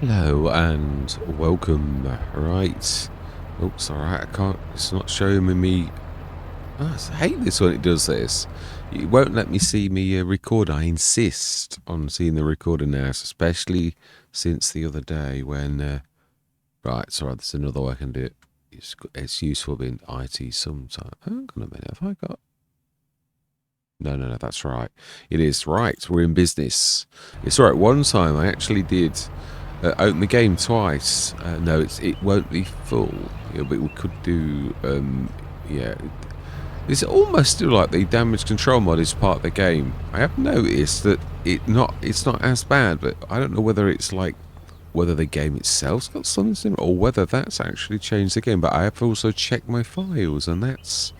Hello and welcome. Right. Oops, alright, I can't, it's not showing me. Oh, I hate this when it does this. It won't let me see me record. I insist on seeing the recording now, especially since the other day when. Right, sorry, there's another way I can do it. It's useful being IT sometimes. Hang on a minute, have I got. No, that's right. It is right. We're in business. It's all right. One time I actually did open the game twice. No, it won't be full. Yeah, but we could do. Yeah, it's almost still like the damage control mod is part of the game. I have noticed that it's not as bad, but I don't know whether it's like whether the game itself's got something similar or whether that's actually changed the game. But I have also checked my files, and that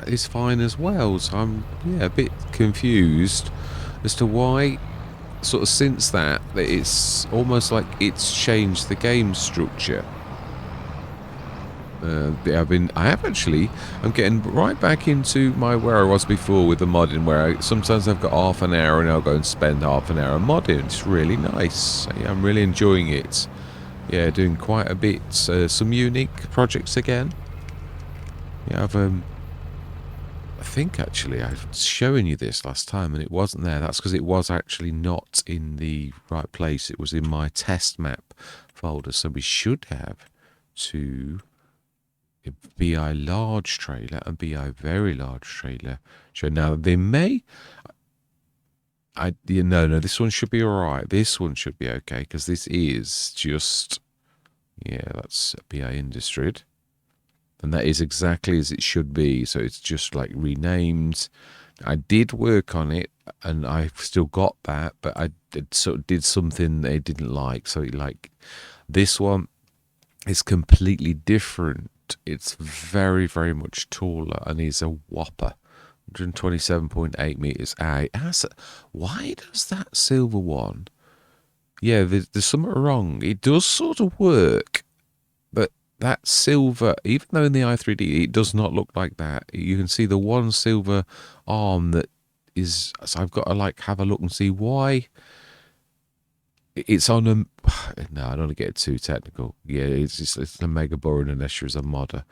is fine as well. So I'm a bit confused as to why sort of since that it's almost like it's changed the game structure. I'm getting right back into where I was before with the modding, where sometimes I've got half an hour and I'll go and spend half an hour modding. It's really nice. I'm really enjoying it. Yeah, doing quite a bit. Some unique projects again. Yeah, I think actually I was showing you this last time and it wasn't there. That's because it was actually not in the right place. It was in my test map folder. So we should have two BI large trailer and BI very large trailer. So now they may. No, this one should be alright. This one should be okay because this is just. Yeah, that's BI Industry. And that is exactly as it should be. So it's just like renamed. I did work on it and I've still got that, but I did something they didn't like. So this one is completely different. It's very, very much taller and is a whopper. 127.8 meters. Why does that silver one? Yeah, there's something wrong. It does sort of work, but that silver, even though in the i3D it does not look like that, you can see the one silver arm that is. So I've got to have a look and see why it's on a. No, I don't want to get too technical. Yeah, it's a mega boring unless you're a modder,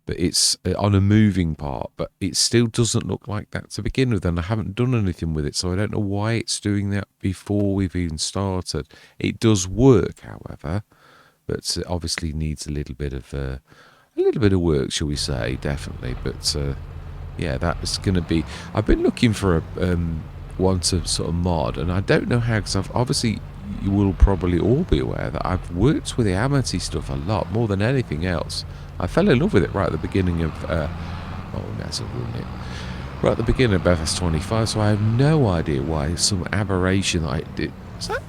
but it's on a moving part. But it still doesn't look like that to begin with, and I haven't done anything with it, so I don't know why it's doing that before we've even started. It does work, however. But obviously needs a little bit of work, shall we say? Definitely. But yeah, that's going to be. I've been looking for a one to sort of mod, and I don't know how because obviously you will probably all be aware that I've worked with the Amity stuff a lot more than anything else. I fell in love with it right at the beginning of. That's a ruin it. Right at the beginning of S25, so I have no idea why some aberration that I did. Is that?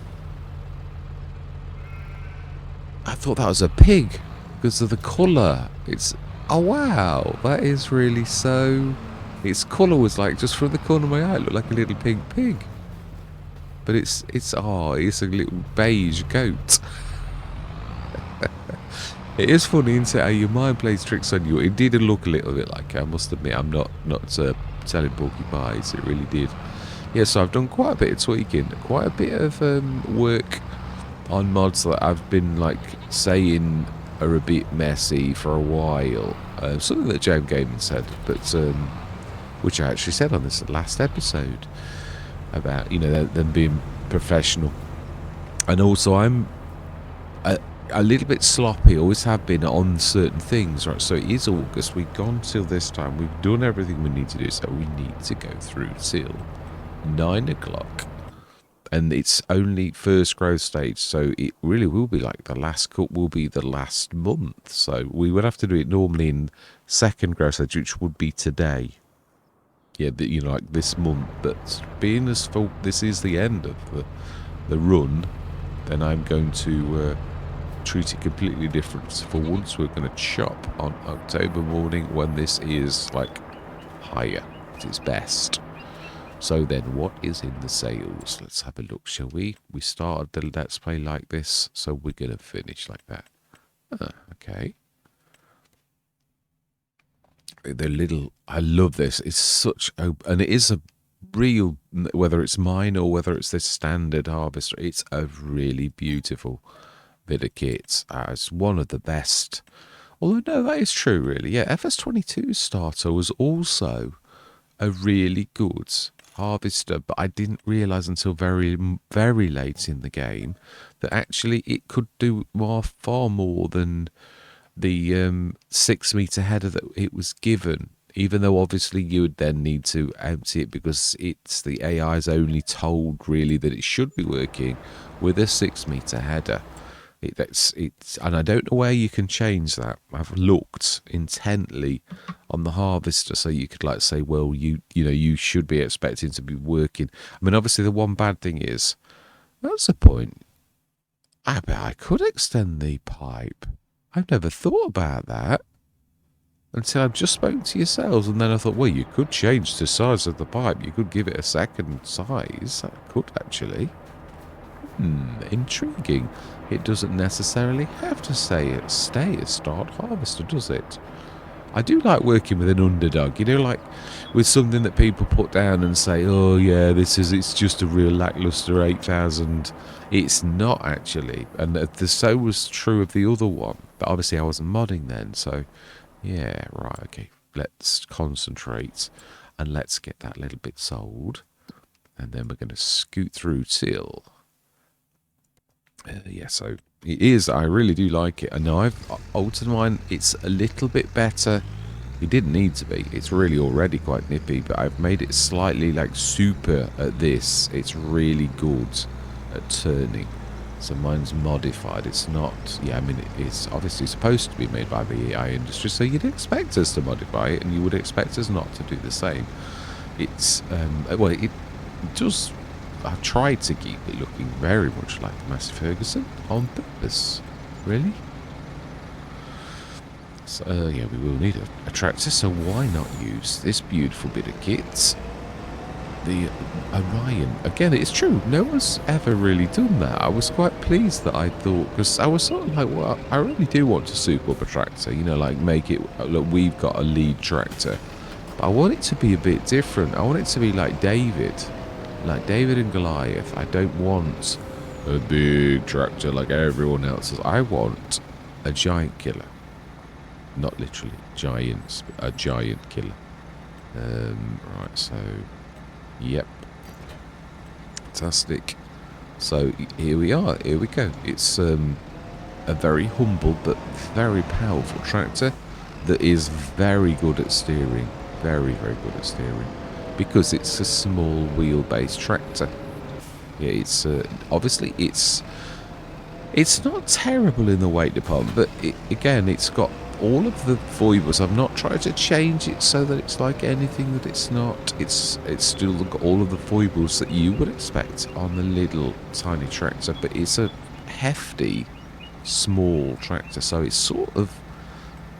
I thought that was a pig because of the colour. Oh wow, that is really so. Its colour was like just from the corner of my eye, it looked like a little pig. But it's a little beige goat. It is funny, isn't it, how your mind plays tricks on you. It did look a little bit like. I must admit, I'm not telling porcupines. It really did. Yeah, so I've done quite a bit of tweaking, quite a bit of work on mods that I've been saying are a bit messy for a while. Something that Jam Gaming said, but which I actually said on this last episode about them being professional, and also I'm a little bit sloppy. Always have been on certain things. Right, so it is August. We've gone till this time. We've done everything we need to do. So we need to go through till 9 o'clock. And it's only first growth stage, so it really will be like the last cut will be the last month. So we would have to do it normally in second growth stage, which would be today. Yeah, like this month. But being as full, this is the end of the run, then I'm going to treat it completely different. For once, we're going to chop on October morning when this is higher at its best. So then, what is in the sales? Let's have a look, shall we? We started the Let's Play like this, so we're going to finish like that. Okay. I love this. It's such and it is a real, whether it's mine or whether it's this standard harvester, it's a really beautiful bit of kit. It's one of the best. Although, no, that is true, really. Yeah, FS22 starter was also a really good harvester, but I didn't realise until very, very late in the game that actually it could do far more than the 6 metre header that it was given. Even though obviously you would then need to empty it because it's the AI's only told really that it should be working with a 6 metre header. And I don't know where you can change that. I've looked intently on the harvester, so you could like say, well, you know, you should be expecting to be working. I mean, obviously the one bad thing is, that's the point. I bet I could extend the pipe. I've never thought about that until I've just spoken to yourselves, and then I thought, well, you could change the size of the pipe. You could give it a second size. That could actually. Intriguing. It doesn't necessarily have to stay a start harvester, does it? I do like working with an underdog, you know, like with something that people put down and say, oh yeah, it's just a real lackluster 8000. It's not actually. And the so was true of the other one. But obviously I wasn't modding then, so yeah, right, okay. Let's concentrate and let's get that little bit sold. And then we're going to scoot through till... yeah, so it is. I really do like it. I know I've altered mine. It's a little bit better. It didn't need to be. It's really already quite nippy, but I've made it slightly like super at this. It's really good at turning. So mine's modified. It's not. Yeah, I mean, it's obviously supposed to be made by the AI industry, so you'd expect us to modify it, and you would expect us not to do the same. It's well, it does. I've tried to keep it looking very much like the Massey Ferguson on purpose. Really? So, yeah, we will need a tractor, so why not use this beautiful bit of kit? The Orion. Again, it's true, no one's ever really done that. I was quite pleased that I thought, because I was sort of like, well, I really do want to soup up a tractor, you know, like make it, look, we've got a lead tractor. But I want it to be a bit different. I want it to be like David and Goliath. I don't want a big tractor like everyone else's. I want a giant killer. Not literally giants, but a giant killer. Right, so, yep. Fantastic. So, here we are. Here we go. It's a very humble but very powerful tractor that is very good at steering. Very, very good at steering. Because it's a small wheelbase tractor. Yeah, it's obviously it's not terrible in the weight department, but again, it's got all of the foibles. I've not tried to change it so that it's like anything that it's not. It's still got all of the foibles that you would expect on the little tiny tractor, but it's a hefty, small tractor, so it sort of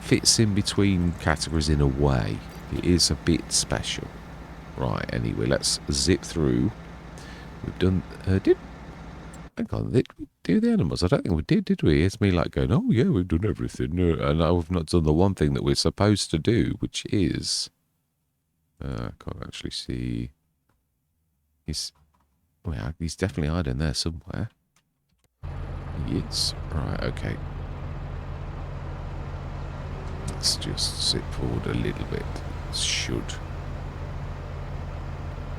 fits in between categories in a way. It is a bit special. Right, anyway, let's zip through. We've done... hang on, did we do the animals? I don't think we did we? It's me like going, oh yeah, we've done everything. And I've not done the one thing that we're supposed to do, which is... I can't actually see... Well, he's definitely hiding there somewhere. He is. Right, okay. Let's just zip forward a little bit. Should...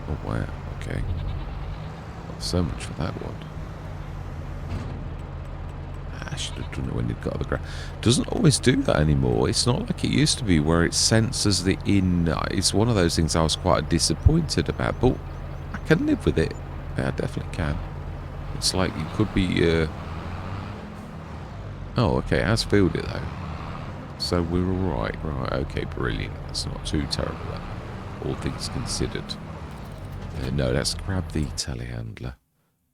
Oh wow, okay. Not so much for that one. I should have done it when it got on the ground. Doesn't always do that anymore. It's not like it used to be where it senses the in. It's one of those things I was quite disappointed about, but I can live with it. Yeah, I definitely can. It's like it could be... Oh, okay, it has filled it though. So we're alright. Right, okay, brilliant. That's not too terrible then. All things considered. No, let's grab the telehandler,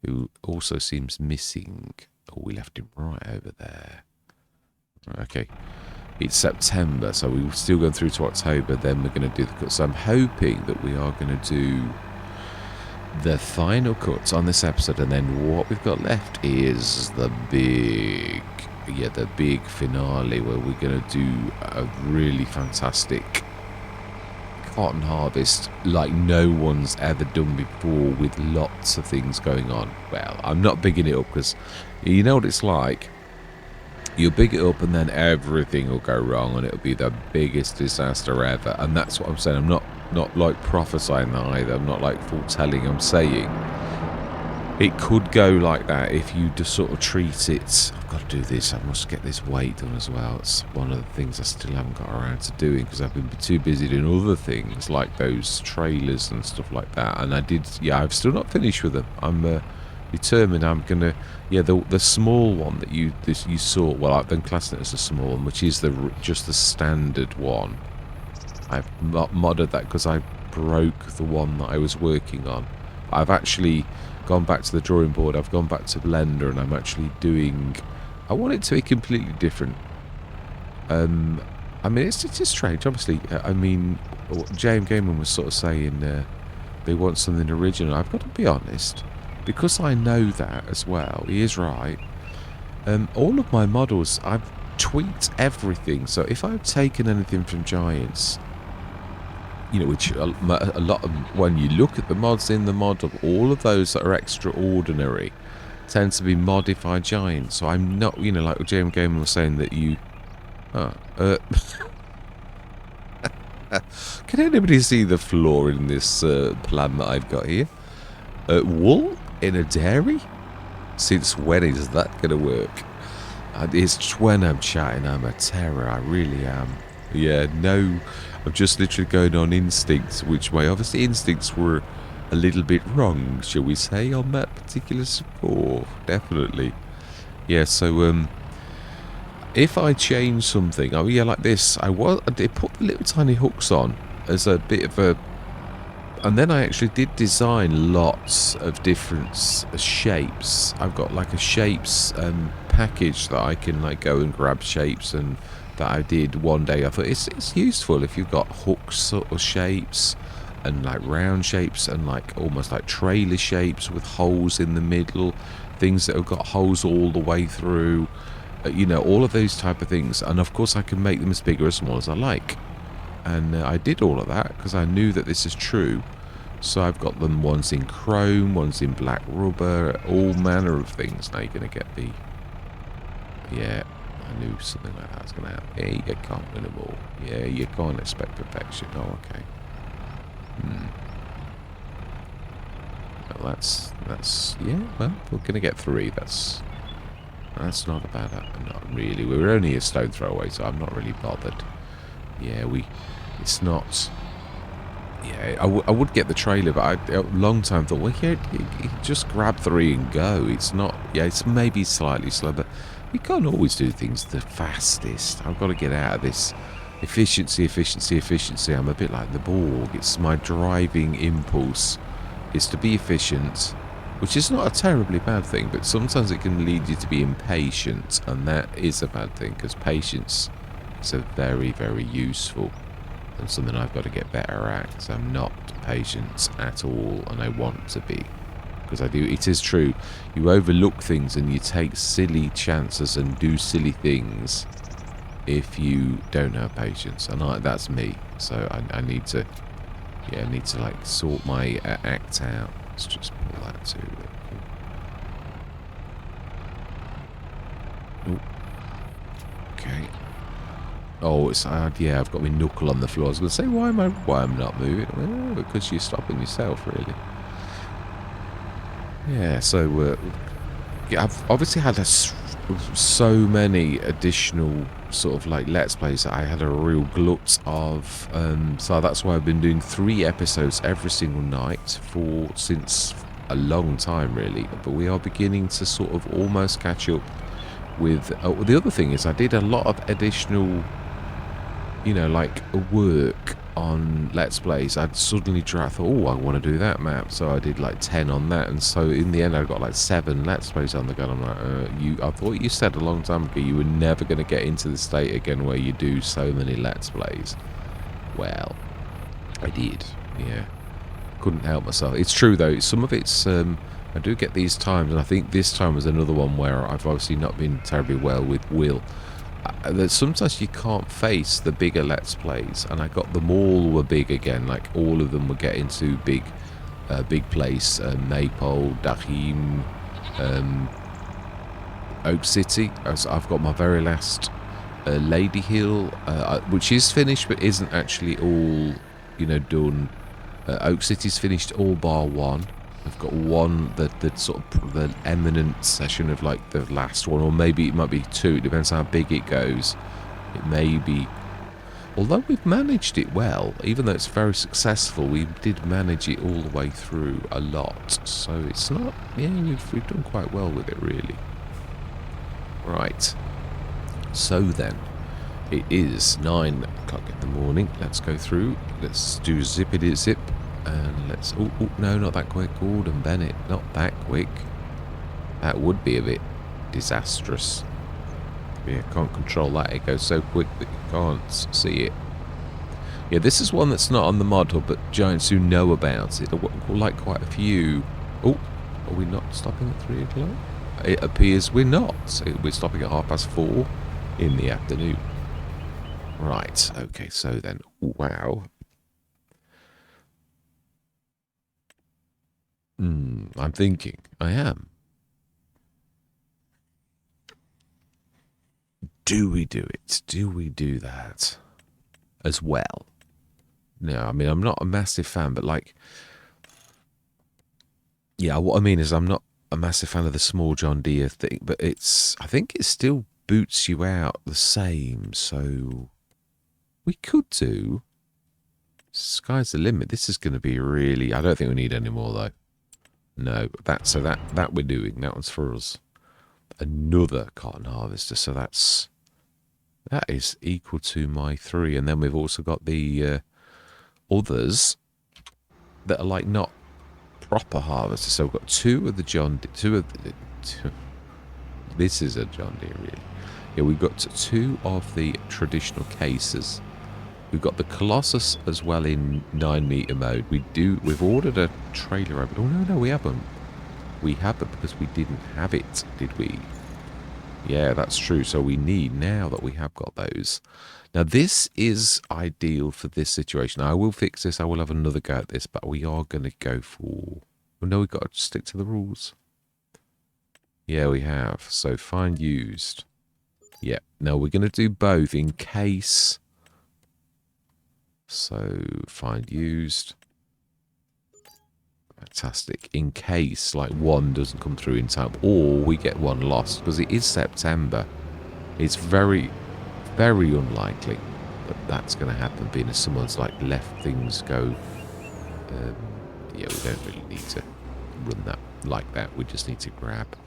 who also seems missing. Oh, we left him right over there. Okay. It's September, so we're still going through to October, then we're going to do the cuts. So I'm hoping that we are going to do the final cuts on this episode, and then what we've got left is the big finale, where we're going to do a really fantastic cotton harvest like no one's ever done before, with lots of things going on. Well, I'm not bigging it up because you know what it's like. You'll big it up and then everything will go wrong and it'll be the biggest disaster ever. And that's what I'm saying. I'm not like prophesying that either. I'm not like foretelling. I'm saying it could go like that if you just sort of treat it. I've got to do this. I must get this weight done as well. It's one of the things I still haven't got around to doing because I've been too busy doing other things like those trailers and stuff like that. And I did, yeah, I've still not finished with them. I'm determined I'm going to, yeah, the small one that you saw, well, I've been classing it as a small one, which is just the standard one. I've modded that because I broke the one that I was working on. I've actually gone back to the drawing board. I've gone back to Blender and I'm actually doing, I want it to be completely different. I mean, it's strange, obviously. I mean, James Gaiman was sort of saying they want something original. I've got to be honest, because I know that as well, he is right. All of my models, I've tweaked everything. So if I've taken anything from Giants, you know, which a lot of, when you look at the mods in the model, all of those that are extraordinary tend to be modified Giants. So I'm not, you know, like James Gaiman was saying that you... Can anybody see the flaw in this plan that I've got here? Wool in a dairy? Since when is that going to work? It's when I'm chatting, I'm a terror. I really am. Yeah, no, I'm just literally going on instincts, which my obviously instincts were a little bit wrong, shall we say, on that particular score. Definitely. Yeah, so if I change something, oh yeah, like this, I did put the little tiny hooks on as a bit of a, and then I actually did design lots of different shapes. I've got like a shapes package that I can like go and grab shapes, and that I did one day. I thought it's useful if you've got hooks sort of shapes and like round shapes and like almost like trailer shapes with holes in the middle, things that have got holes all the way through, you know, all of those type of things. And of course I can make them as big or as small as I like. And I did all of that because I knew that this is true. So I've got them, one's in chrome, one's in black rubber, all manner of things. Now you're going to get the... Yeah, I knew something like that was going to happen. Yeah, you can't win them all. Yeah, you can't expect perfection. Oh, okay. Well, that's... Yeah, well, we're going to get 3. That's not a bad... Not really. We were only a stone throw away, so I'm not really bothered. Yeah, it's not... Yeah, I would get the trailer, but I a long time thought, well, yeah, you just grab 3 and go. It's not... Yeah, it's maybe slightly slow, but you can't always do things the fastest. I've got to get out of this efficiency. I'm a bit like the Borg. It's my driving impulse is to be efficient, which is not a terribly bad thing, but sometimes it can lead you to be impatient, and that is a bad thing, because patience is a very, very useful and something I've got to get better at, because I'm not patient at all, and I want to be, because I do. It is true, you overlook things and you take silly chances and do silly things if you don't have patience, and that's me. So I need to, yeah, I need to like sort my act out. Let's just pull that too. Ooh. Okay. Oh, it's yeah. I've got my knuckle on the floor. I was going to say, why I'm not moving? Well, because you're stopping yourself, really. Yeah. So yeah, I've obviously had so many additional sort of like let's plays that I had a real glut of. So that's why I've been doing 3 episodes every single night since a long time, really. But we are beginning to sort of almost catch up with. The other thing is I did a lot of additional, you know, like work on let's plays. I'd suddenly thought, oh, I want to do that map, so I did like 10 on that, and so in the end I got like 7 let's plays on the gun. I'm like, I thought you said a long time ago you were never going to get into the state again where you do so many let's plays. Well, I did. Yeah, couldn't help myself. It's true though, some of it's I do get these times, and I think this time was another one where I've obviously not been terribly well with Will. That sometimes you can't face the bigger let's plays, and I got them all were big again, like all of them were getting to big place, Maypole, Dachim, Oak City. As I've got my very last Lady Hill, which is finished but isn't actually all, done. Oak City's finished all bar one. I've got one, the sort of the eminent session of like the last one, or maybe it might be two. It depends how big it goes. It may be. Although we've managed it well, even though it's very successful, we did manage it all the way through a lot. So it's not. Yeah, we've done quite well with it, really. Right. So then, it is 9 o'clock in the morning. Let's go through. Let's do zippity zip. And let's... Oh, no, not that quick. Gordon Bennett, not that quick. That would be a bit disastrous. Yeah, can't control that. It goes so quick that you can't see it. Yeah, this is one that's not on the mod hub, but giants who know about it. Like quite a few. Oh, are we not stopping at 3 o'clock? It appears we're not. So we're stopping at 4:30 in the afternoon. Right, okay, so then, wow. I'm thinking, I am. Do we do it? Do we do that as well? No, I mean, I'm not a massive fan, but like, yeah, what I mean is I'm not a massive fan of the small John Deere thing, but I think it still boots you out the same, so we could do, sky's the limit. This is going to be really, I don't think we need any more though. No, that we're doing, that one's for us. Another cotton harvester, so that is equal to my 3, and then we've also got the others that are like not proper harvesters. So we've got 2 of the this is a John Deere, really. Yeah, we've got 2 of the traditional cases. We've got the Colossus as well in 9-meter mode. We've ordered a trailer over. Oh no, we haven't. We haven't because we didn't have it, did we? Yeah, that's true. So we need, now that we have got those. Now this is ideal for this situation. I will fix this. I will have another go at this, but we are going to go for... Oh no, we've got to stick to the rules. Yeah, we have. So find used. Yeah. Now we're going to do both in case... So, find used. Fantastic. In case, like, one doesn't come through in time, or we get one lost, because it is September. It's very, very unlikely that that's going to happen, being as someone's, like, left things go. Yeah, we don't really need to run that like that. We just need to grab.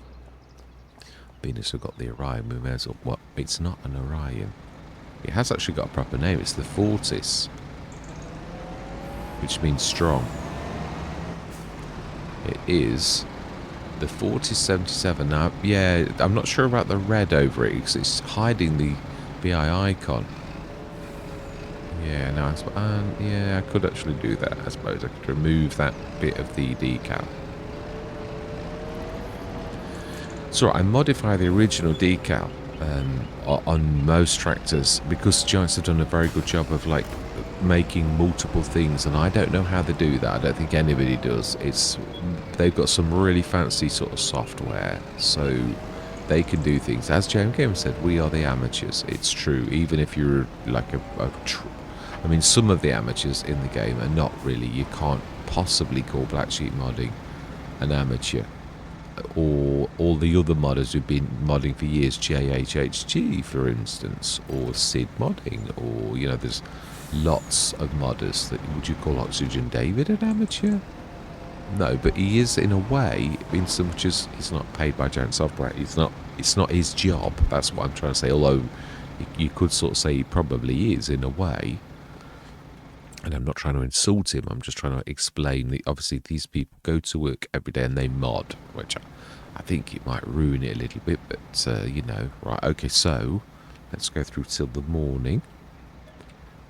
Being as we've got the Orion, we may as well... What? It's not an Orion. It has actually got a proper name. It's the Fortis, which means strong. It is the 4077. Now, yeah, I'm not sure about the red over it because it's hiding the BI icon. Yeah, no, yeah, I could actually do that. I suppose I could remove that bit of the decal. So I modify the original decal on most tractors because Giants have done a very good job of like making multiple things, and I don't know how they do that. I don't think anybody does. They've got some really fancy sort of software, so they can do things. As James Game said, we are the amateurs. It's true. Even if you're like I mean, some of the amateurs in the game are not really. You can't possibly call Black Sheep modding an amateur, or all the other modders who've been modding for years, JHHG for instance, or Sid modding, or there's lots of modders that would you call Oxygen David an amateur? No, but he is in a way, in so much as he's not paid by Giant Software. It's not his job. That's what I'm trying to say. Although you could sort of say he probably is in a way. And I'm not trying to insult him. I'm just trying to explain that obviously these people go to work every day and they mod, which I think it might ruin it a little bit. But right? Okay, so let's go through till the morning.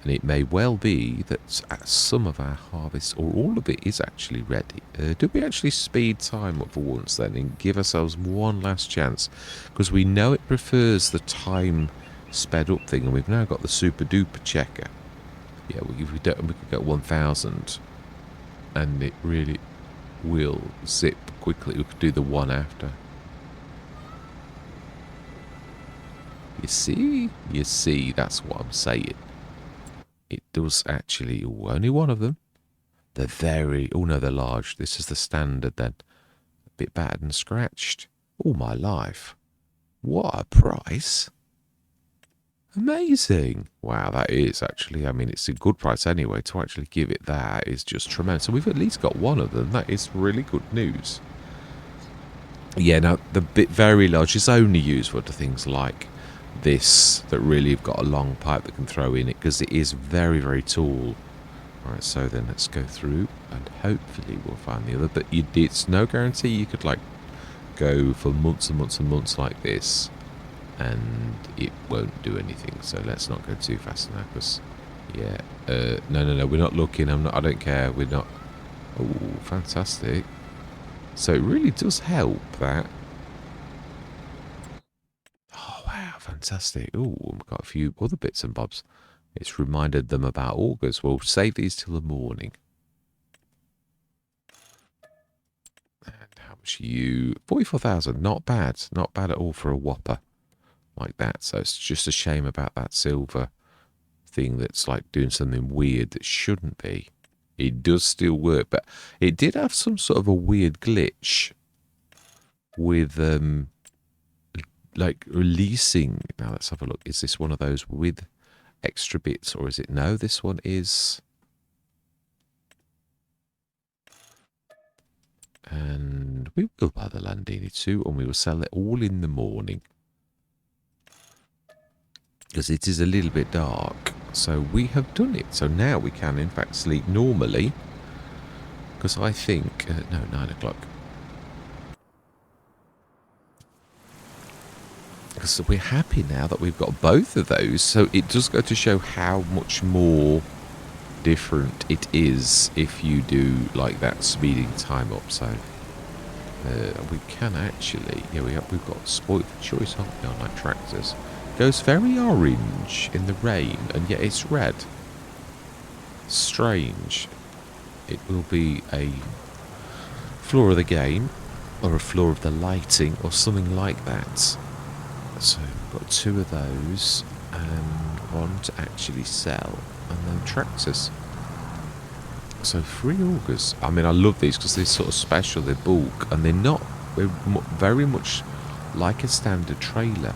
And it may well be that some of our harvest, or all of it, is actually ready. Do we actually speed time up for once then and give ourselves one last chance? Because we know it prefers the time sped up thing, and we've now got the super duper checker. Yeah, we could get 1000, and it really will zip quickly. We could do the one after. You see, that's what I'm saying. It does actually, only one of them. They're very, oh no, they're large. This is the standard then. A bit battered and scratched. All my life. What a price. Amazing. Wow, that is actually, I mean, it's a good price anyway. To actually give it that is just tremendous. So we've at least got one of them. That is really good news. Yeah, now, the bit very large is only used for things like this that really have got a long pipe that can throw in it because it is very, very tall. Right, so then let's go through and hopefully we'll find the other. But it's no guarantee you could like go for months and months and months like this and it won't do anything. So let's not go too fast now because, yeah. No, we're not looking. I don't care. We're not. Oh, fantastic. So it really does help that. Oh, wow, fantastic. Oh, we've got a few other bits and bobs. It's reminded them about augers. We'll save these till the morning. And how much are you? 44,000. Not bad. Not bad at all for a whopper like that. So it's just a shame about that silver thing that's like doing something weird that shouldn't be. It does still work, but it did have some sort of a weird glitch with like releasing. Now let's have a look. Is this one of those with extra bits or is it? No, this one is. And we will buy the Landini too, and we will sell it all in the morning because it is a little bit dark. So we have done it. So now we can in fact sleep normally because I think no, 9 o'clock. So we're happy now that we've got both of those. So it does go to show how much more different it is if you do like that speeding time up. So we can actually, yeah, we've got spoiled for choice, haven't we, on like tractors. Goes very orange in the rain and yet it's red. Strange. It will be a flaw of the game or a flaw of the lighting or something like that. So we've got 2 of those and 1 to actually sell, and then tractors. So 3 augers. I mean, I love these because they're sort of special. They're bulk and they're very much like a standard trailer.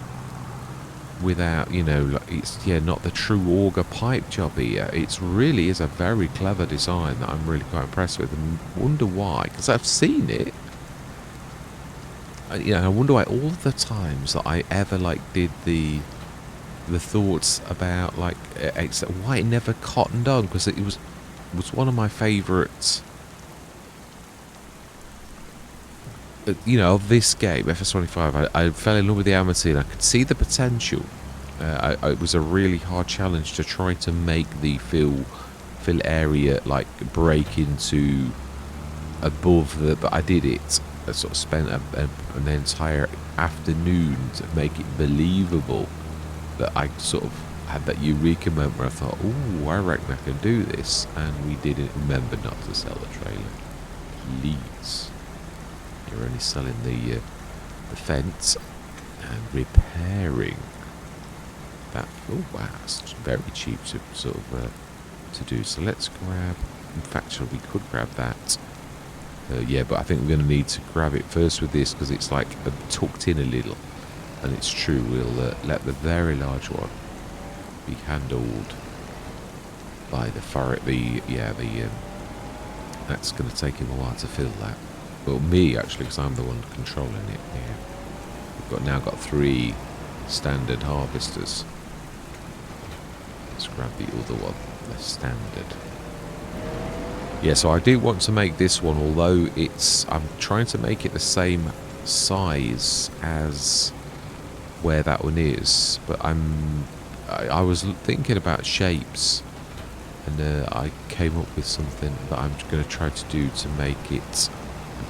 Without, you know, like it's not the true auger pipe job here. It really is a very clever design that I'm really quite impressed with, and wonder why. Because I've seen it. I wonder why all the times that I ever like did the thoughts about like why it never cottoned on, because it was one of my favourites. Of this game, FS25, I fell in love with the Amity and I could see the potential. It was a really hard challenge to try to make the fill area like break into above the, but I did it. I sort of spent an entire afternoon to make it believable that I sort of had that eureka moment where I thought, oh, I reckon I can do this, and we didn't remember not to sell the trailer. Please. You're only selling the fence and repairing that. Oh wow, it's very cheap to sort of to do. So let's grab. In fact, we could grab that. Yeah, but I think we're going to need to grab it first with this because it's like tucked in a little, and it's true. We'll let the very large one be handled by the forest. That's going to take him a while to fill that. Well, me actually, because I'm the one controlling it. Yeah, we've now got 3 standard harvesters. Let's grab the other one, the standard. Yeah, so I do want to make this one, although I'm trying to make it the same size as where that one is, but I was thinking about shapes, and I came up with something that I'm going to try to do to make it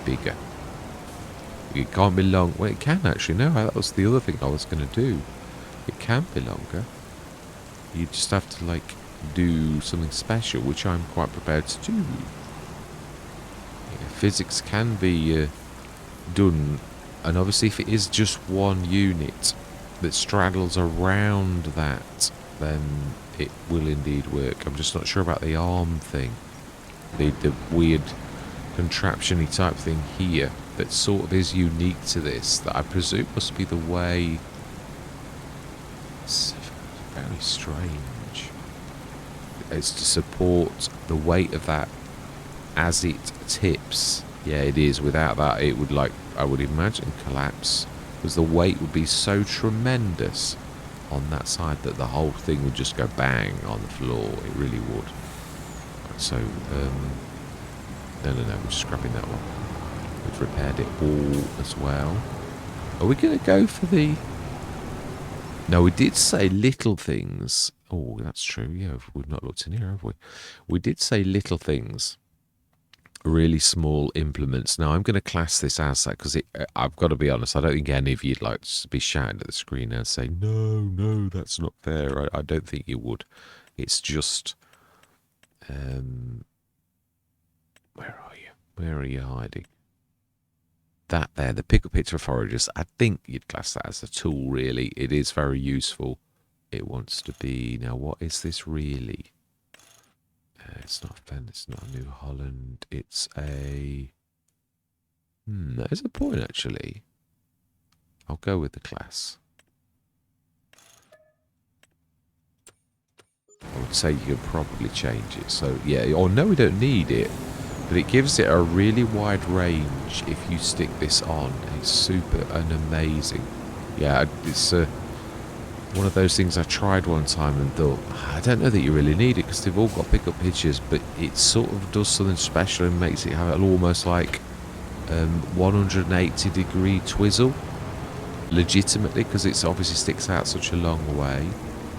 bigger. It can't be long. Well, it can actually. No, that was the other thing I was going to do. It can be longer. You just have to like do something special, which I'm quite prepared to do. Physics can be done, and obviously if it is just one unit, that straddles around that, then it will indeed work. I'm just not sure about the arm thing. The weird contraption-y type thing here that sort of is unique to this, that I presume must be the way. It's very strange. It's to support the weight of that as it tips. Yeah, it is. Without that, it would, like, I would imagine, collapse, because the weight would be so tremendous on that side that the whole thing would just go bang on the floor. It really would. So, no, we're just scrapping that one. We've repaired it all as well. Are we going to go for the... No, we did say little things. Oh, that's true. Yeah, we've not looked in here, have we? We did say little things. Really small implements. Now, I'm going to class this as that because I've got to be honest, I don't think any of you'd like to be shouting at the screen and say, no, that's not fair. I don't think you would. It's just... where are you? Where are you hiding? That there, the pick up picture foragers, I think you'd class that as a tool, really. It is very useful. It wants to be... Now, what is this really? It's not a Fen, it's not a New Holland. It's a... there's a point, actually. I'll go with the class. I would say you could probably change it. So, yeah. Oh, no, we don't need it. But it gives it a really wide range if you stick this on. It's super and amazing. Yeah, it's one of those things I tried one time and thought, I don't know that you really need it because they've all got pickup pictures, but it sort of does something special and makes it have almost like 180 degree twizzle. Legitimately, because it obviously sticks out such a long way.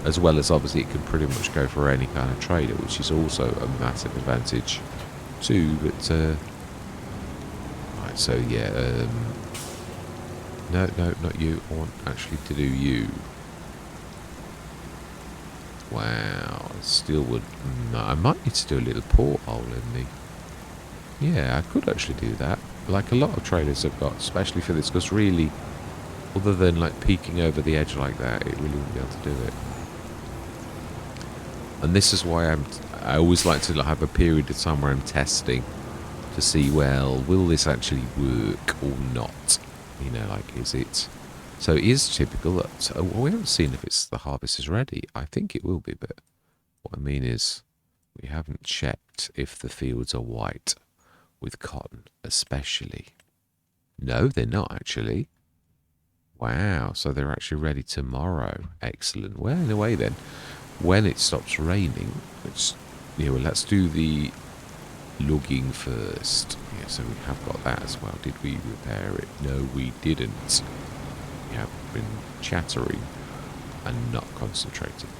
As well as obviously it can pretty much go for any kind of trader, which is also a massive advantage too. But right, so yeah, no, not you. I want actually to do you. Wow, still would. No, I might need to do a little porthole in the... Yeah, I could actually do that. Like a lot of traders have got, especially for this, because really, other than like peeking over the edge like that, it really wouldn't be able to do it. And this is why I always like to have a period of time where I'm testing to see, well, will this actually work or not? You know, like, is it... So it is typical that... Well, we haven't seen if the harvest is ready. I think it will be, but what I mean is we haven't checked if the fields are white with cotton, especially. No, they're not actually. Wow, so they're actually ready tomorrow. Excellent. Well, in a way then, when it stops raining, well, let's do the logging first. Yeah, so we have got that as well. Did we repair it? No, we didn't. We have been chattering and not concentrating.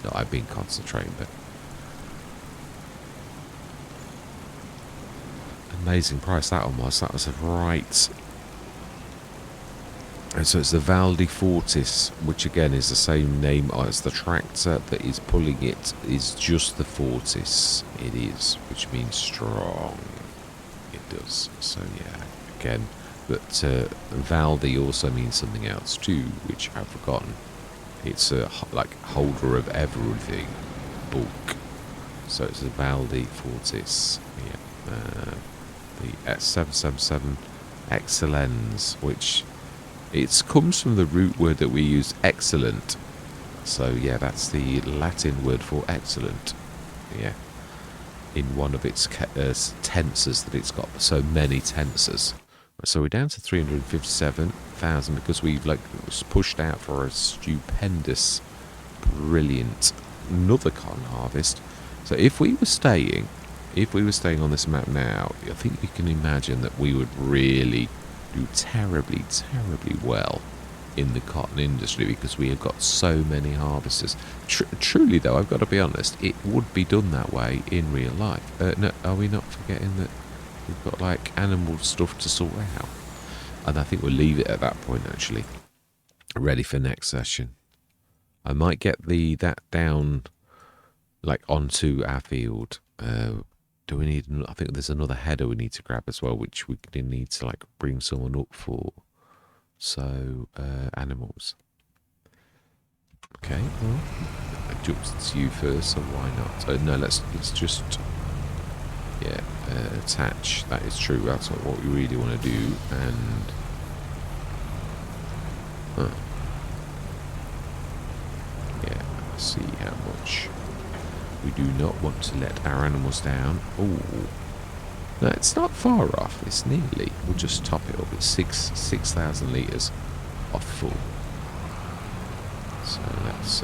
No, I've been concentrating, but amazing price that one was. That was a right... And so it's the Valdi Fortis, which again is the same name as the tractor that is pulling it, is just the Fortis. It is, which means strong. It does. So yeah, again, but Valdi also means something else too, which I've forgotten. It's a like holder of everything, bulk. So it's the Valdi Fortis. Yeah, the S777 which... It comes from the root word that we use, excellent. So yeah, that's the Latin word for excellent. Yeah, in one of its tenses that it's got so many tenses. So we're down to 357,000 because we've like pushed out for a stupendous, brilliant another cotton harvest. So if we were staying on this map now, I think you can imagine that we would really do terribly well in the cotton industry because we have got so many harvesters. Truly though, I've got to be honest, it would be done that way in real life. No, are we not forgetting that we've got like animal stuff to sort out? And I think we'll leave it at that point actually. Ready for next session. I might get that down like onto our field. Do we need... I think there's another header we need to grab as well, which we need to like bring someone up for. So, animals. Okay, well, I jumped to you first, so why not? No, let's just, yeah, attach. That is true. That's what we really want to do. And yeah, let's see how much. We do not want to let our animals down. Oh, no, it's not far off. It's nearly. We'll just top it up. It's 6,000 litres off full. So let's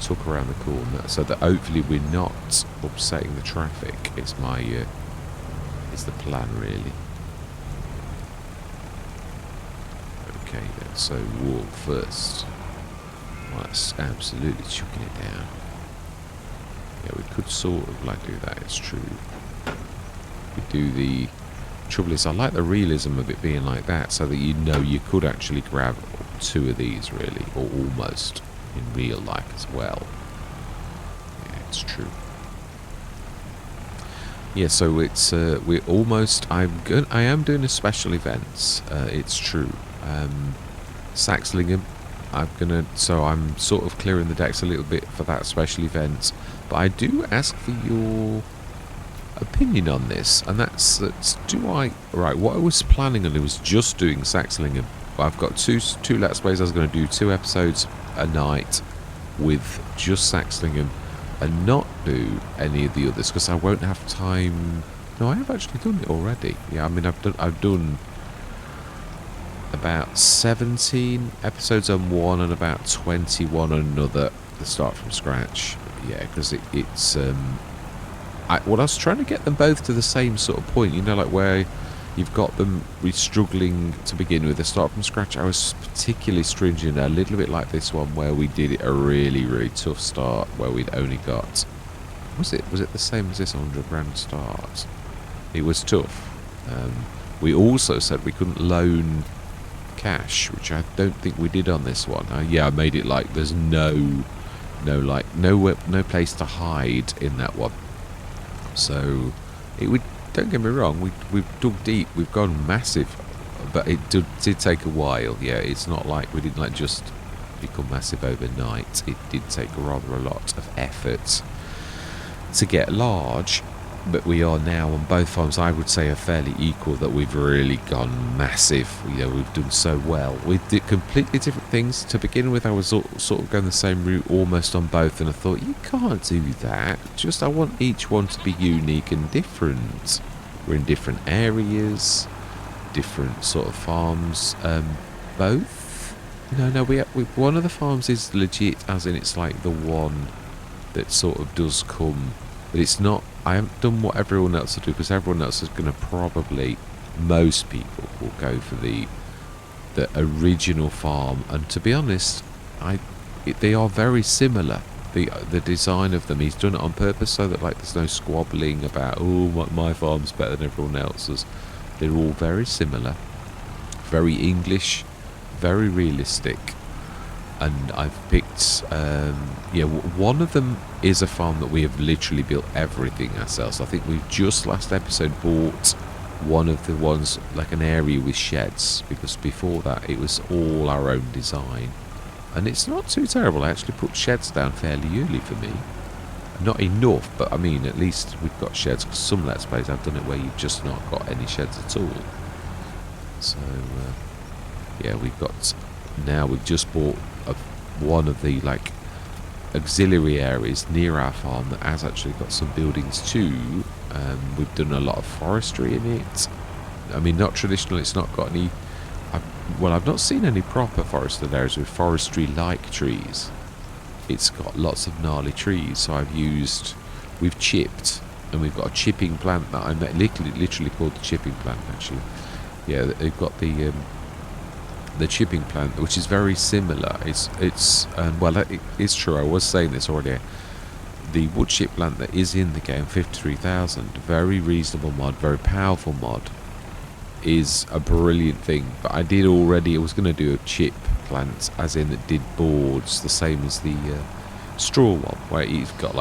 tuck around the corner so that hopefully we're not upsetting the traffic. It's the plan really. Okay then, so wall first. Well, that's absolutely chucking it down. Yeah, we could sort of like do that, it's true. We do the trouble is I like the realism of it being like that so that you know you could actually grab 2 of these really, or almost in real life as well. Yeah, it's true. Yeah, so it's we're almost. I am doing a special events. It's true. Saxlingham. So I'm sort of clearing the decks a little bit for that special event. But I do ask for your opinion on this, and that's right? What I was planning on was just doing Saxlingham. I've got two Let's Plays. I was going to do 2 episodes a night with just Saxlingham, and not do any of the others because I won't have time. No, I have actually done it already. Yeah, I mean I've done about 17 episodes on one and about 21 on another. The start from scratch. Yeah, because it's I was trying to get them both to the same sort of point. You know, like where you've got them struggling to begin with. The start from scratch. I was particularly stringent, a little bit like this one where we did it a really, really tough start where we'd only got. Was it the same as this 100 grand start? It was tough. We also said we couldn't loan cash, which I don't think we did on this one. Yeah, I made it like there's no place to hide in that one. So it would. Don't get me wrong. We've dug deep. We've gone massive, but it did take a while. Yeah, it's not like we didn't just become massive overnight. It did take rather a lot of effort to get large. But we are now on both farms, I would say, are fairly equal, that we've really gone massive. We've done so well. We did completely different things. To begin with, I was sort of going the same route almost on both, and I thought, you can't do that. Just, I want each one to be unique and different. We're in different areas, different sort of farms. Both? No, we one of the farms is legit, as in it's like the one that sort of does come. But it's not. I haven't done what everyone else will do, because everyone else is going to probably, most people will go for the original farm. And to be honest, they are very similar. The design of them, he's done it on purpose so that there's no squabbling about, oh, my farm's better than everyone else's. They're all very similar, very English, very realistic. And I've picked, one of them is a farm that we have literally built everything ourselves. I think we've just last episode bought one of the ones, like an area with sheds, because before that it was all our own design. And it's not too terrible. I actually put sheds down fairly early for me. Not enough, but I mean, at least we've got sheds, because some Let's Plays I've done it where you've just not got any sheds at all. So, yeah, we've just bought one of the auxiliary areas near our farm that has actually got some buildings too. We've done a lot of forestry in it. I mean, not traditional. It's not got any. I've not seen any proper forested areas with forestry-like trees. It's got lots of gnarly trees. So we've chipped, and we've got a chipping plant that I literally called the chipping plant. Actually, yeah, they've got the chipping plant, which is very similar. It's true. I was saying this already. The wood chip plant that is in the game, 53,000, very reasonable mod, very powerful mod, is a brilliant thing. But I was going to do a chip plant, as in it did boards, the same as the straw one, where you've got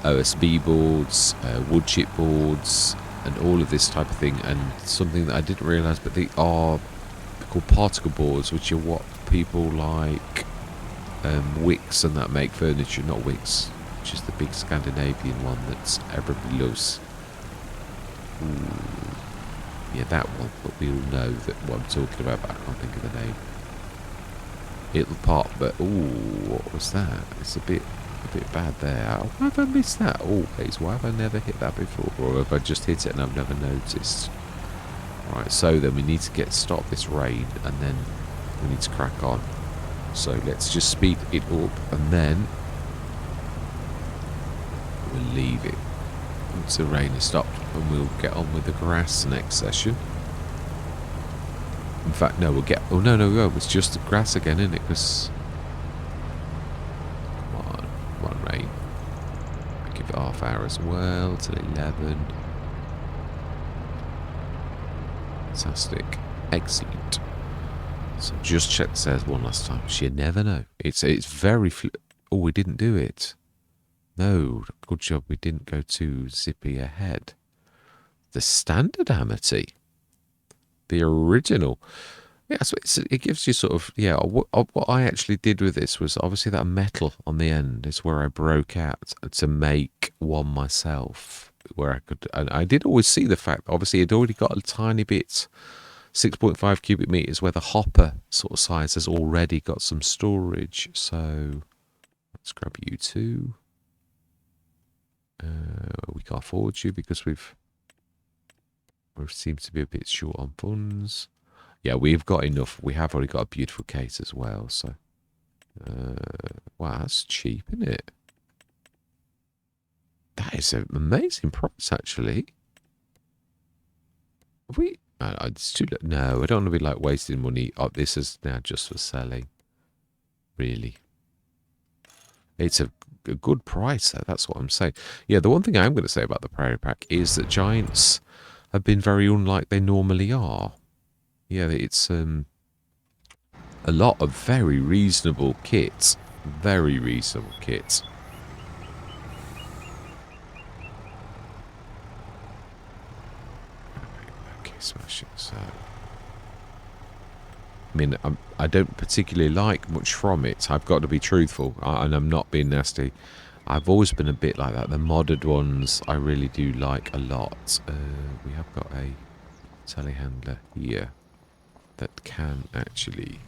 OSB boards, wood chip boards, and all of this type of thing. And something that I didn't realise, but they are called particle boards, which are what people like Wicks and that make furniture, not Wicks, which is the big Scandinavian one that's everybody loves. Ooh. Yeah, that one, but we all know that what I'm talking about, but I can't think of the name. It'll pop, but ooh, what was that? It's a bit bad there. Why have I missed that always? Why have I never hit that before? Or have I just hit it and I've never noticed? Right, so then we need to stop this rain, and then we need to crack on. So let's just speed it up, and then we'll leave it once the rain has stopped, and we'll get on with the grass next session. In fact, no, we'll get... Oh, no, it's just the grass again, isn't it? Because... Come on, rain. I'll give it half hour as well, till 11. Fantastic. Excellent. So just check the stairs one last time. You never know. It's very... Oh, we didn't do it. No, good job we didn't go too zippy ahead. The standard Amity. The original. Yeah, so it gives you sort of... Yeah, what I actually did with this was obviously that metal on the end is where I broke out to make one myself. Where I could... And I did always see the fact, obviously it already got a tiny bit... 6.5 cubic meters where the hopper sort of size has already got some storage. So let's grab you two. We can't afford you because we seem to be a bit short on funds. Yeah, we've got enough. We have already got a beautiful case as well. So, wow, that's cheap, isn't it? That is an amazing price, actually. Have we? It's too. No, I don't want to be like wasting money. Oh, this is now just for selling. Really, it's a good price. That's what I'm saying. Yeah, the one thing I'm going to say about the Prairie Pack is that Giants have been very unlike they normally are. Yeah, it's a lot of very reasonable kits. Very reasonable kits. Smashing. So, I mean, I don't particularly like much from it. I've got to be truthful, and I'm not being nasty. I've always been a bit like that. The modded ones I really do like a lot. We have got a telehandler here that can actually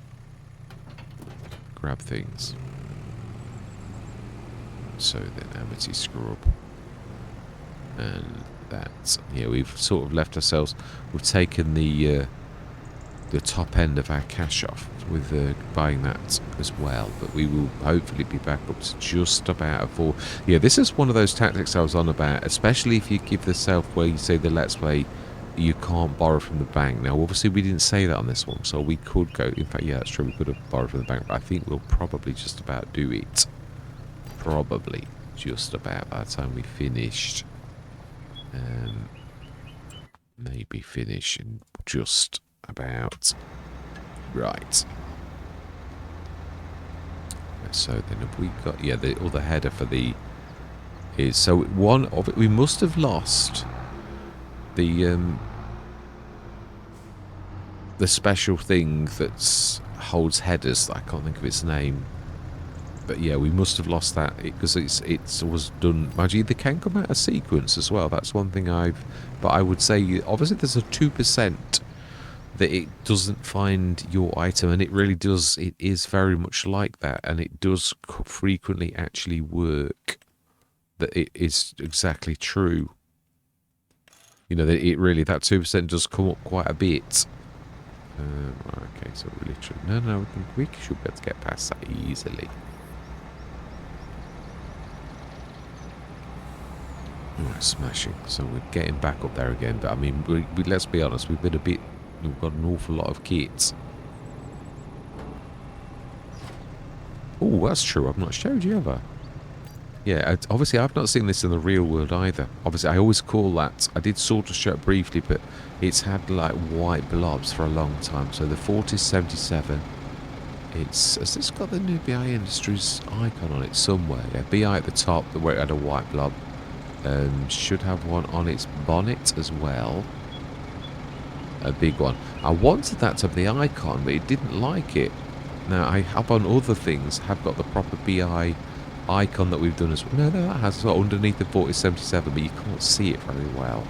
grab things. So then Amity scrub. And that, yeah, we've sort of left ourselves. We've taken the top end of our cash off with buying that as well, but we will hopefully be back up to just about a 4. Yeah, this is one of those tactics I was on about, especially if you give the self where you say the Let's Play you can't borrow from the bank. Now obviously we didn't say that on this one, so we could go, in fact, yeah, that's true, we could have borrowed from the bank, but I think we'll probably just about do it. Probably just about by the time we finished. Maybe finish in just about. Right. So then have we got, yeah, the other header for the is, so one of it, we must have lost the special thing that holds headers. I can't think of its name. But yeah, we must have lost that because it was done. Mind you, they can come out of sequence as well. That's one thing but I would say, obviously there's a 2% that it doesn't find your item, and it really does. It is very much like that, and it does frequently actually work. That it is exactly true. You know, that it really, that 2% does come up quite a bit. Okay, so we literally, no, we should be able to get past that easily. Right, smashing. So we're getting back up there again. But I mean, let's be honest, we've got an awful lot of kits. Oh, that's true. I've not showed you ever. Yeah, obviously I've not seen this in the real world either. Obviously I always call that, I did sort of show it briefly, but it's had like white blobs for a long time. So the 4077, has this got the new BI Industries icon on it somewhere? Yeah, BI at the top, where it had a white blob. Should have one on its bonnet as well. A big one. I wanted that to have the icon, but it didn't like it. Now, I have on other things, have got the proper BI icon that we've done as well. No, that has sort of underneath the 4077, but you can't see it very well.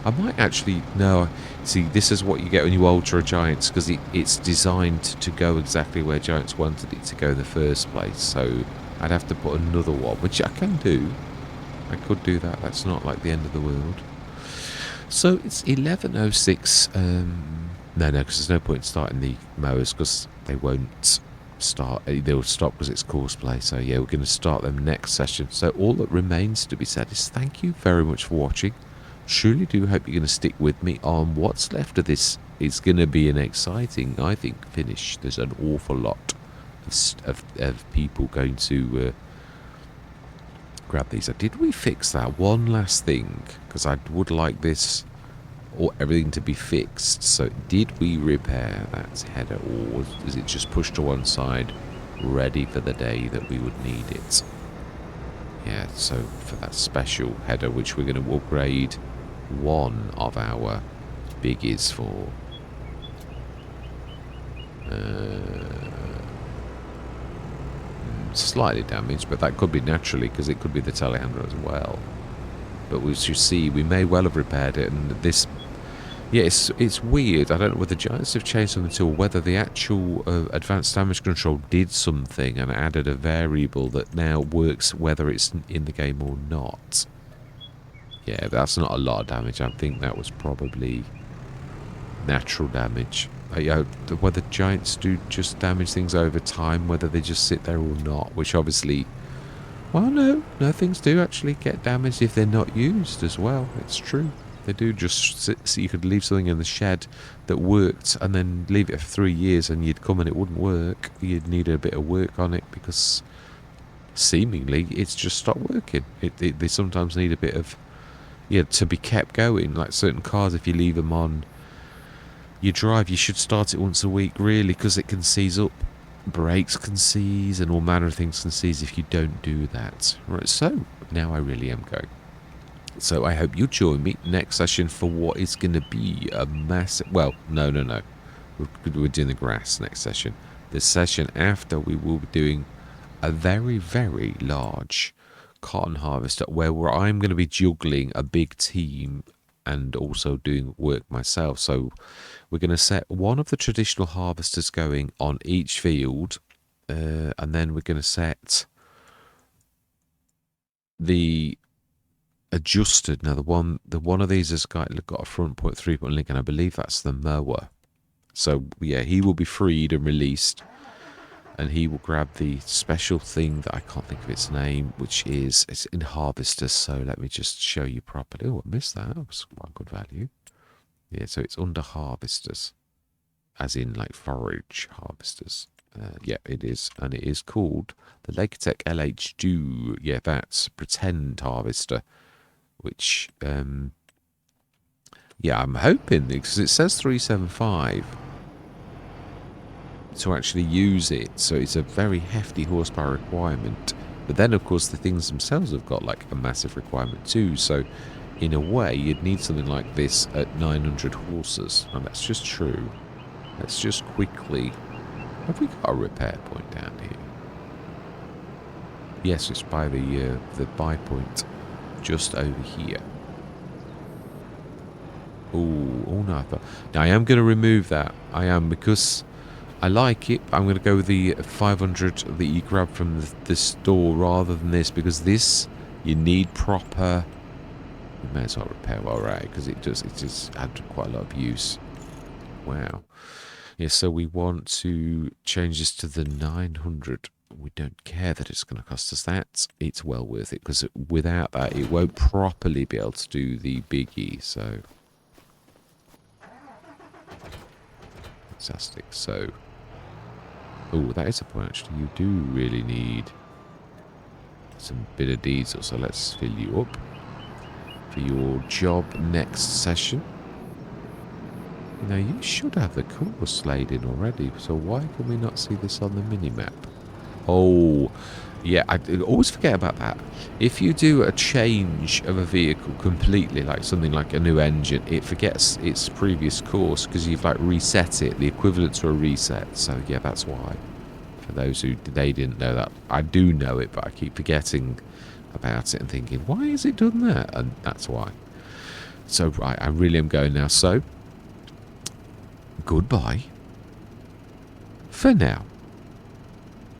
I might actually, no, see, this is what you get when you Ultra Giants, because it's designed to go exactly where Giants wanted it to go in the first place, so I'd have to put another one, which I can do. I could do that, that's not like the end of the world. So it's 11:06, no, because there's no point in starting the mowers, because they won't start, they'll stop because it's courseplay, so yeah, we're going to start them next session. So all that remains to be said is thank you very much for watching. Truly do hope you're going to stick with me on what's left of this. It's going to be an exciting, I think, finish. There's an awful lot of people going to grab these. Did we fix that? One last thing, because I would like this or everything to be fixed. So did we repair that header, or is it just pushed to one side, ready for the day that we would need it? Yeah, so for that special header, which we're going to upgrade one of our biggies for. Slightly damaged, but that could be naturally, because it could be the telehandler as well. But as you see, we may well have repaired it, and this, yeah, it's weird. I don't know whether the Giants have changed something at all, whether the actual advanced damage control did something and added a variable that now works whether it's in the game or not. Yeah, that's not a lot of damage. I think that was probably natural damage. Whether Giants do just damage things over time, whether they just sit there or not, which obviously, well, no, things do actually get damaged if they're not used as well. It's true. They do just sit, so you could leave something in the shed that worked and then leave it for 3 years and you'd come and it wouldn't work. You'd need a bit of work on it because seemingly it's just stopped working. They sometimes need a bit of, yeah, to be kept going. Like certain cars, if you leave them on your drive, you should start it once a week, really, because it can seize up. Brakes can seize and all manner of things can seize if you don't do that. Right, so now I really am going. So I hope you join me next session for what is going to be a massive, well, no. We're doing the grass next session. The session after, we will be doing a very, very large cotton harvester where I'm going to be juggling a big team and also doing work myself. So we're going to set one of the traditional harvesters going on each field, and then we're going to set the adjusted. Now the one of these has got a front point 3-point link, and I believe that's the mower. So yeah, he will be freed and released, and he will grab the special thing that I can't think of its name, which is, it's in harvesters. So let me just show you properly. Oh, I missed that. That was quite good value. Yeah, so it's under harvesters, as in like forage harvesters. Yeah, it is, and it is called the Laketech LH2. Yeah, that's pretend harvester, which yeah, I'm hoping, because it says 375 to actually use it, so it's a very hefty horsepower requirement. But then of course the things themselves have got like a massive requirement too, so in a way you'd need something like this at 900 horses, and that's just true. Let's just quickly, have we got a repair point down here? Yes, it's by the buy point just over here. Oh no, now I am going to remove that. I am, because I like it. I'm going to go with the 500 that you grab from the store rather than this, because this, you need proper, you may as well repair while we're at it, because it just had quite a lot of use. Wow. Yeah, so we want to change this to the 900. We don't care that it's going to cost us that. It's well worth it, because without that it won't properly be able to do the biggie. So fantastic. So, oh, that is a point actually. You do really need some bit of diesel, so let's fill you up for your job next session. Now you should have the course laid in already, so why can we not see this on the mini-map? Oh, yeah, I always forget about that. If you do a change of a vehicle completely, like something like a new engine, it forgets its previous course because you've like reset it, the equivalent to a reset. So yeah, that's why. For those who they didn't know that, I do know it, but I keep forgetting about it and thinking, why has it done that? And that's why. So, right, I really am going now. So, goodbye for now.